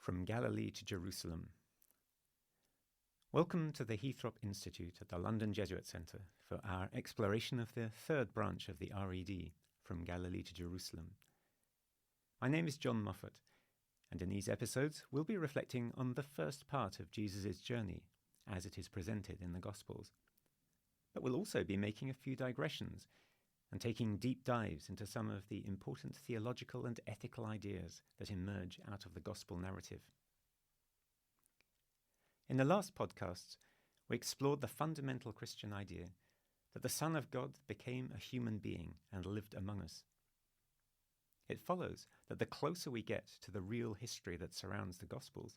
From Galilee to Jerusalem. Welcome to the Heathrop Institute at the London Jesuit Centre for our exploration of the third branch of the RED, From Galilee to Jerusalem. My name is John Moffat, and in these episodes we'll be reflecting on the first part of Jesus' journey as it is presented in the Gospels. But we'll also be making a few digressions and taking deep dives into some of the important theological and ethical ideas that emerge out of the Gospel narrative. In the last podcasts, we explored the fundamental Christian idea that the Son of God became a human being and lived among us. It follows that the closer we get to the real history that surrounds the Gospels,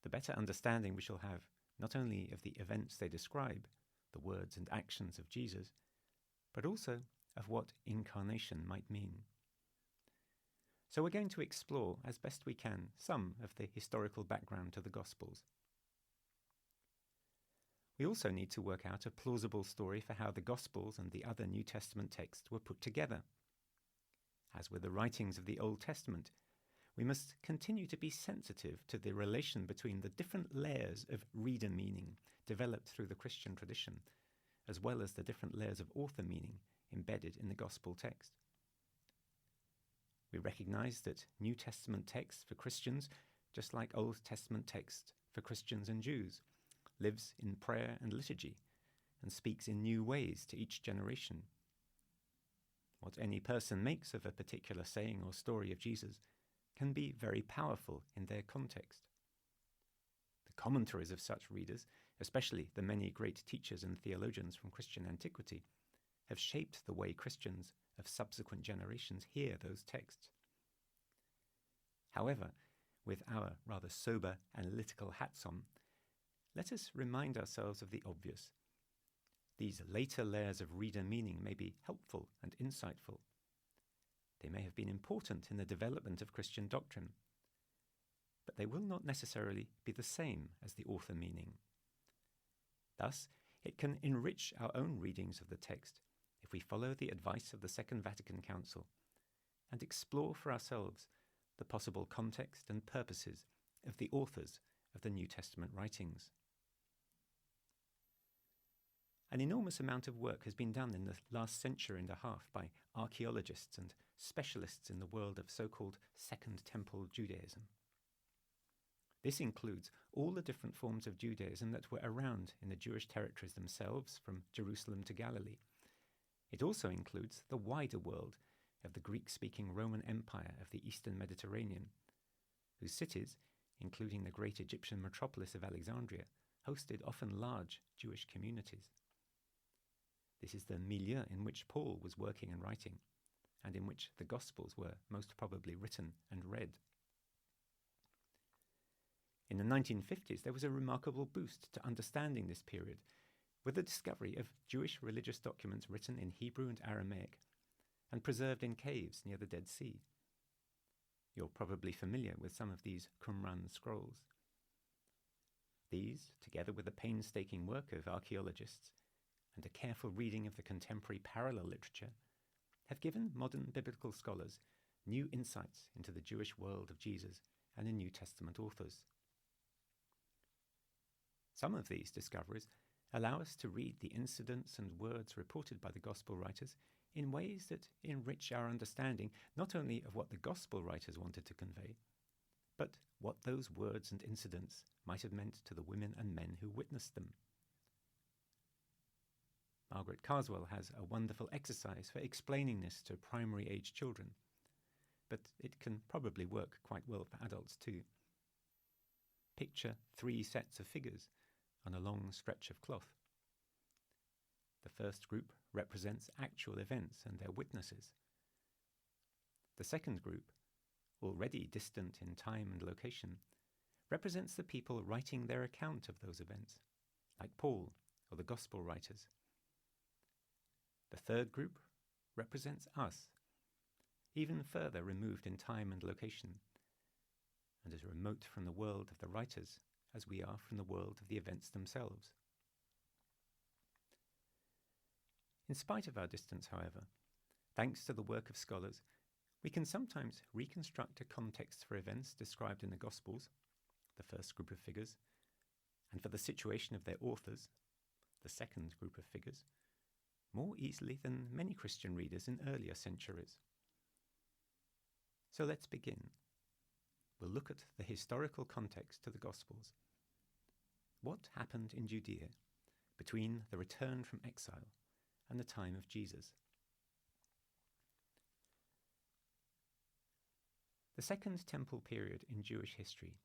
the better understanding we shall have not only of the events they describe, the words and actions of Jesus, but also of what incarnation might mean. So we're going to explore, as best we can, some of the historical background to the Gospels. We also need to work out a plausible story for how the Gospels and the other New Testament texts were put together. As with the writings of the Old Testament, we must continue to be sensitive to the relation between the different layers of reader meaning developed through the Christian tradition, as well as the different layers of author meaning embedded in the Gospel text. We recognize that New Testament text for Christians, just like Old Testament text for Christians and Jews, lives in prayer and liturgy and speaks in new ways to each generation. What any person makes of a particular saying or story of Jesus can be very powerful in their context. The commentaries of such readers, especially the many great teachers and theologians from Christian antiquity, have shaped the way Christians of subsequent generations hear those texts. However, with our rather sober analytical hats on, let us remind ourselves of the obvious. These later layers of reader meaning may be helpful and insightful. They may have been important in the development of Christian doctrine, but they will not necessarily be the same as the author meaning. Thus, it can enrich our own readings of the text if we follow the advice of the Second Vatican Council and explore for ourselves the possible context and purposes of the authors of the New Testament writings. An enormous amount of work has been done in the last century and a half by archaeologists and specialists in the world of so-called Second Temple Judaism. This includes all the different forms of Judaism that were around in the Jewish territories themselves, from Jerusalem to Galilee. It also includes the wider world of the Greek-speaking Roman Empire of the Eastern Mediterranean, whose cities, including the great Egyptian metropolis of Alexandria, hosted often large Jewish communities. This is the milieu in which Paul was working and writing, and in which the Gospels were most probably written and read. In the 1950s, there was a remarkable boost to understanding this period with the discovery of Jewish religious documents written in Hebrew and Aramaic and preserved in caves near the Dead Sea. You're probably familiar with some of these Qumran scrolls. These, together with the painstaking work of archaeologists and a careful reading of the contemporary parallel literature, have given modern biblical scholars new insights into the Jewish world of Jesus and the New Testament authors. Some of these discoveries allow us to read the incidents and words reported by the Gospel writers in ways that enrich our understanding not only of what the Gospel writers wanted to convey, but what those words and incidents might have meant to the women and men who witnessed them. Margaret Carswell has a wonderful exercise for explaining this to primary-age children, but it can probably work quite well for adults too. Picture 3 sets of figures on a long stretch of cloth. The first group represents actual events and their witnesses. The second group, already distant in time and location, represents the people writing their account of those events, like Paul or the Gospel writers. The third group represents us, even further removed in time and location, and as remote from the world of the writers as we are from the world of the events themselves. In spite of our distance, however, thanks to the work of scholars, We can sometimes reconstruct a context for events described in the Gospels, the first group of figures, and for the situation of their authors, the second group of figures, more easily than many Christian readers in earlier centuries. So let's begin. We'll look at the historical context to the Gospels. What happened in Judea between the return from exile and the time of Jesus? The Second Temple period in Jewish history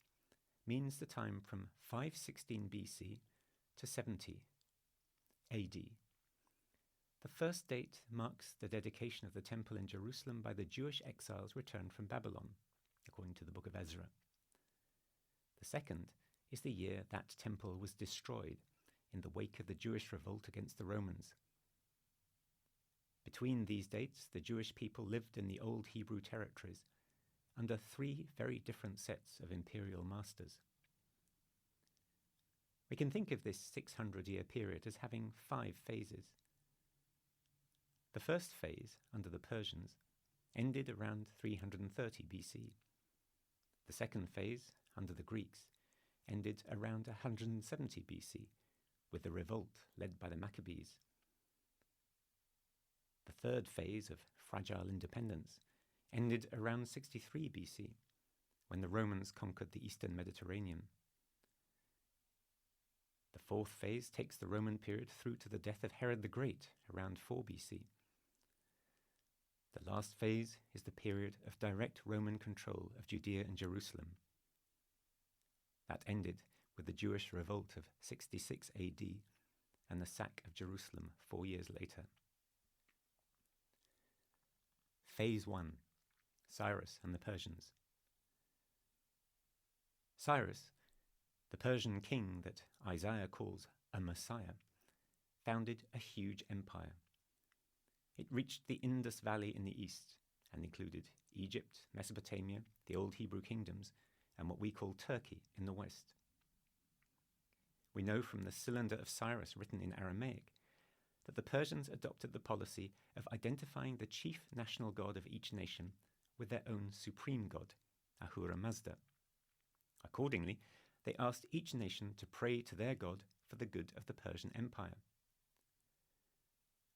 means the time from 516 BC to 70 AD. The first date marks the dedication of the temple in Jerusalem by the Jewish exiles returned from Babylon, according to the book of Ezra. The second is the year that temple was destroyed in the wake of the Jewish revolt against the Romans. Between these dates, the Jewish people lived in the old Hebrew territories under three very different sets of imperial masters. We can think of this 600-year period as having 5 phases. The first phase, under the Persians, ended around 330 BC. The second phase, under the Greeks, ended around 170 BC, with the revolt led by the Maccabees. The third phase of fragile independence ended around 63 BC, when the Romans conquered the eastern Mediterranean. The fourth phase takes the Roman period through to the death of Herod the Great, around 4 BC. The last phase is the period of direct Roman control of Judea and Jerusalem. That ended with the Jewish revolt of 66 AD and the sack of Jerusalem 4 years later. Phase 1. Cyrus and the Persians. Cyrus, the Persian king that Isaiah calls a Messiah, founded a huge empire. It reached the Indus Valley in the east and included Egypt, Mesopotamia, the Old Hebrew kingdoms, and what we call Turkey in the west. We know from the Cylinder of Cyrus written in Aramaic that the Persians adopted the policy of identifying the chief national god of each nation with their own supreme god, Ahura Mazda. Accordingly, they asked each nation to pray to their god for the good of the Persian Empire.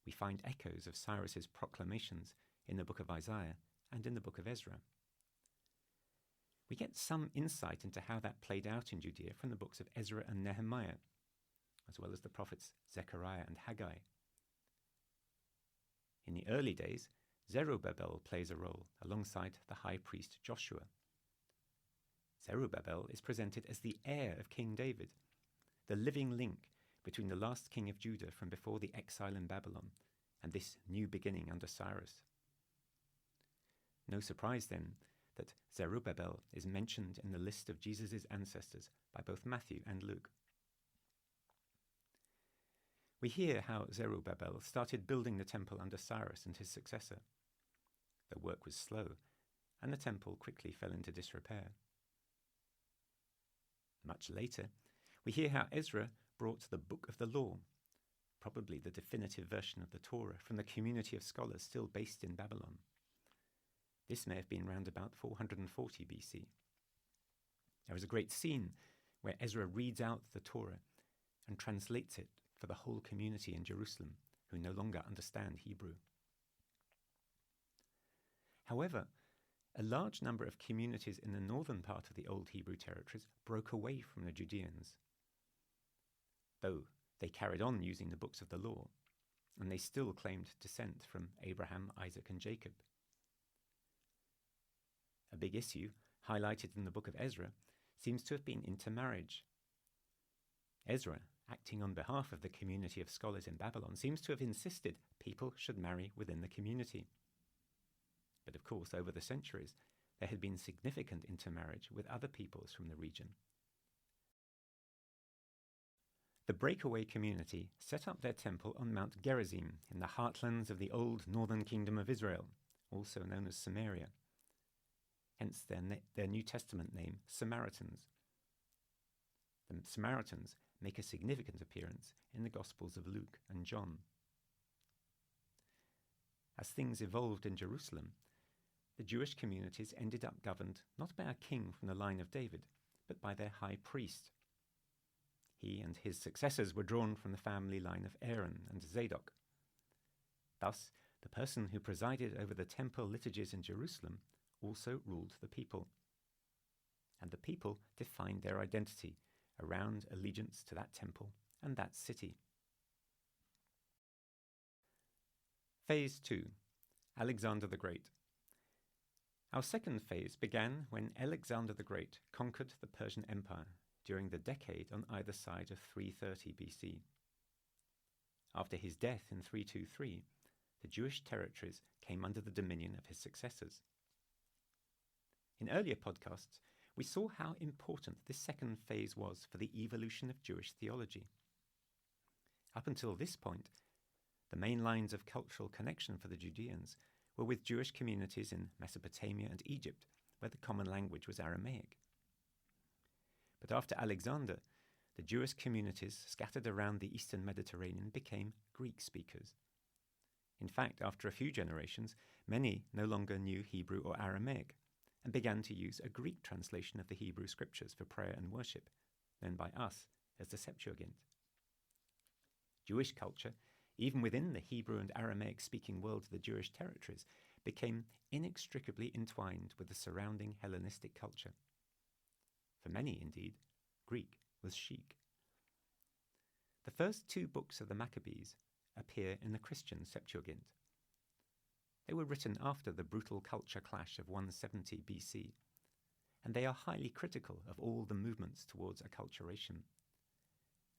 We find echoes of Cyrus's proclamations in the book of Isaiah and in the book of Ezra. We get some insight into how that played out in Judea from the books of Ezra and Nehemiah, as well as the prophets Zechariah and Haggai. In the early days, Zerubbabel plays a role alongside the high priest Joshua. Zerubbabel is presented as the heir of King David, the living link between the last king of Judah from before the exile in Babylon and this new beginning under Cyrus. No surprise then that Zerubbabel is mentioned in the list of Jesus' ancestors by both Matthew and Luke. We hear how Zerubbabel started building the temple under Cyrus and his successor. The work was slow, and the temple quickly fell into disrepair. Much later, we hear how Ezra brought the Book of the Law, probably the definitive version of the Torah, from the community of scholars still based in Babylon. This may have been round about 440 BC. There is a great scene where Ezra reads out the Torah and translates it for the whole community in Jerusalem, who no longer understand Hebrew. However, a large number of communities in the northern part of the Old Hebrew territories broke away from the Judeans, though they carried on using the books of the law, and they still claimed descent from Abraham, Isaac, and Jacob. A big issue, highlighted in the book of Ezra, seems to have been intermarriage. Ezra, acting on behalf of the community of scholars in Babylon, seems to have insisted people should marry within the community. But of course, over the centuries, there had been significant intermarriage with other peoples from the region. The breakaway community set up their temple on Mount Gerizim in the heartlands of the old northern kingdom of Israel, also known as Samaria. Hence their New Testament name, Samaritans. The Samaritans make a significant appearance in the Gospels of Luke and John. As things evolved in Jerusalem, the Jewish communities ended up governed not by a king from the line of David, but by their high priest. He and his successors were drawn from the family line of Aaron and Zadok. Thus, the person who presided over the temple liturgies in Jerusalem also ruled the people. And the people defined their identity around allegiance to that temple and that city. Phase 2. Alexander the Great. Our second phase began when Alexander the Great conquered the Persian Empire during the decade on either side of 330 BC. After his death in 323, the Jewish territories came under the dominion of his successors. In earlier podcasts, we saw how important this second phase was for the evolution of Jewish theology. Up until this point, the main lines of cultural connection for the Judeans were with Jewish communities in Mesopotamia and Egypt, where the common language was Aramaic. But after Alexander, the Jewish communities scattered around the eastern Mediterranean became Greek speakers. In fact, after a few generations, many no longer knew Hebrew or Aramaic and began to use a Greek translation of the Hebrew scriptures for prayer and worship, known by us as the Septuagint. Jewish culture, even within the Hebrew and Aramaic-speaking world of the Jewish territories, became inextricably entwined with the surrounding Hellenistic culture. For many, indeed, Greek was chic. The first two books of the Maccabees appear in the Christian Septuagint. They were written after the brutal culture clash of 170 BC, and they are highly critical of all the movements towards acculturation.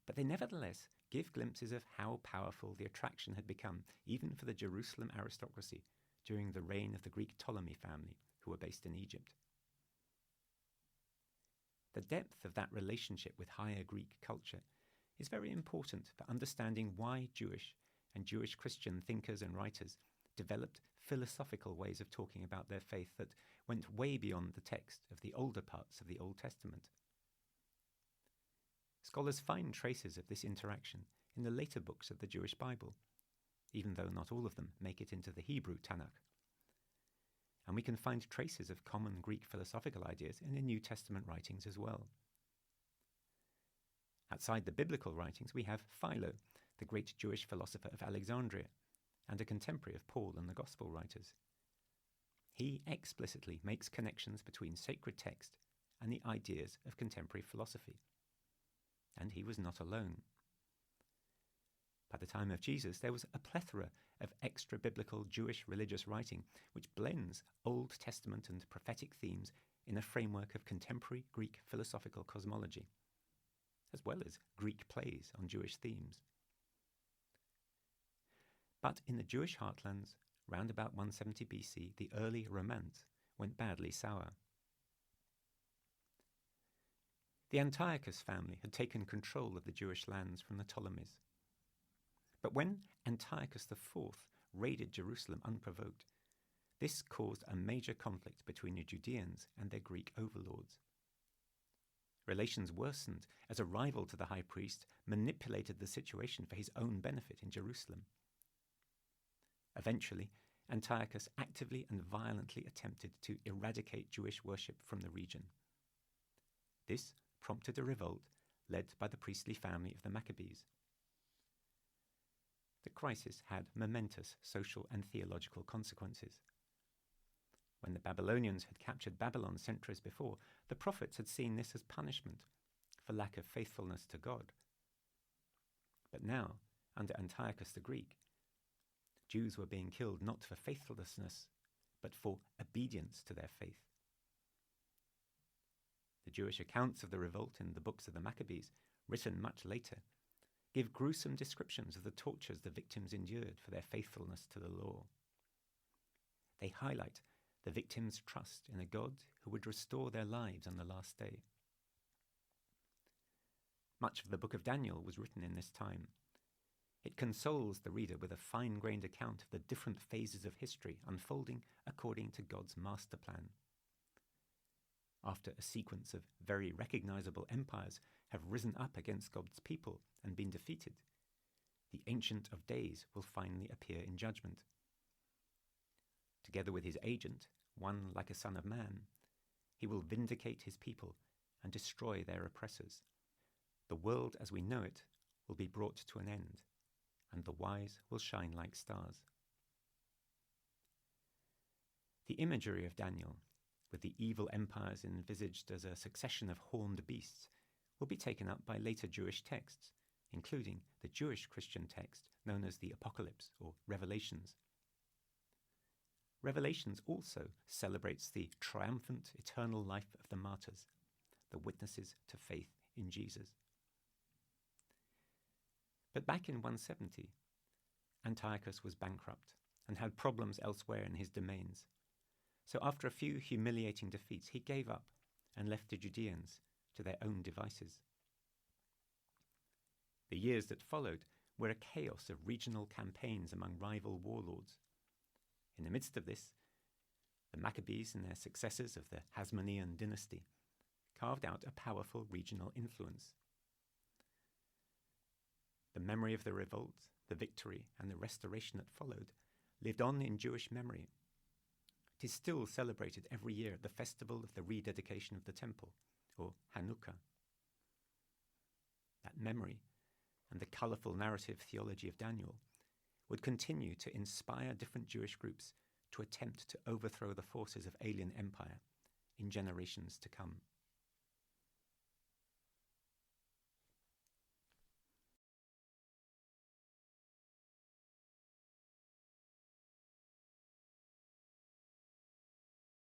But they nevertheless give glimpses of how powerful the attraction had become, even for the Jerusalem aristocracy, during the reign of the Greek Ptolemy family, who were based in Egypt. The depth of that relationship with higher Greek culture is very important for understanding why Jewish and Jewish Christian thinkers and writers developed philosophical ways of talking about their faith that went way beyond the text of the older parts of the Old Testament. Scholars find traces of this interaction in the later books of the Jewish Bible, even though not all of them make it into the Hebrew Tanakh. And we can find traces of common Greek philosophical ideas in the New Testament writings as well. Outside the biblical writings, we have Philo, the great Jewish philosopher of Alexandria, and a contemporary of Paul and the Gospel writers. He explicitly makes connections between sacred text and the ideas of contemporary philosophy. And he was not alone. By the time of Jesus, there was a plethora of extra-biblical Jewish religious writing which blends Old Testament and prophetic themes in a framework of contemporary Greek philosophical cosmology, as well as Greek plays on Jewish themes. But in the Jewish heartlands, round about 170 BC, the early Romance went badly sour. The Antiochus family had taken control of the Jewish lands from the Ptolemies. But when Antiochus IV raided Jerusalem unprovoked, this caused a major conflict between the Judeans and their Greek overlords. Relations worsened as a rival to the high priest manipulated the situation for his own benefit in Jerusalem. Eventually, Antiochus actively and violently attempted to eradicate Jewish worship from the region. This prompted a revolt led by the priestly family of the Maccabees. The crisis had momentous social and theological consequences. When the Babylonians had captured Babylon centuries before, the prophets had seen this as punishment for lack of faithfulness to God. But now, under Antiochus the Greek, Jews were being killed not for faithlessness, but for obedience to their faith. The Jewish accounts of the revolt in the books of the Maccabees, written much later, give gruesome descriptions of the tortures the victims endured for their faithfulness to the law. They highlight the victims' trust in a God who would restore their lives on the last day. Much of the book of Daniel was written in this time. It consoles the reader with a fine-grained account of the different phases of history unfolding according to God's master plan. After a sequence of very recognizable empires have risen up against God's people and been defeated, the Ancient of Days will finally appear in judgment. Together with his agent, one like a son of man. He will vindicate his people and destroy their oppressors. The world as we know it will be brought to an end, and the wise will shine like stars. The imagery of Daniel, with the evil empires envisaged as a succession of horned beasts, will be taken up by later Jewish texts, including the Jewish Christian text known as the Apocalypse or Revelations. Revelations also celebrates the triumphant eternal life of the martyrs, the witnesses to faith in Jesus. But back in 170, Antiochus was bankrupt and had problems elsewhere in his domains. So after a few humiliating defeats, he gave up and left the Judeans to their own devices. The years that followed were a chaos of regional campaigns among rival warlords. In the midst of this, the Maccabees and their successors of the Hasmonean dynasty carved out a powerful regional influence. The memory of the revolt, the victory, and the restoration that followed lived on in Jewish memory. It is still celebrated every year at the festival of the rededication of the temple, or Hanukkah. That memory and the colourful narrative theology of Daniel would continue to inspire different Jewish groups to attempt to overthrow the forces of alien empire in generations to come.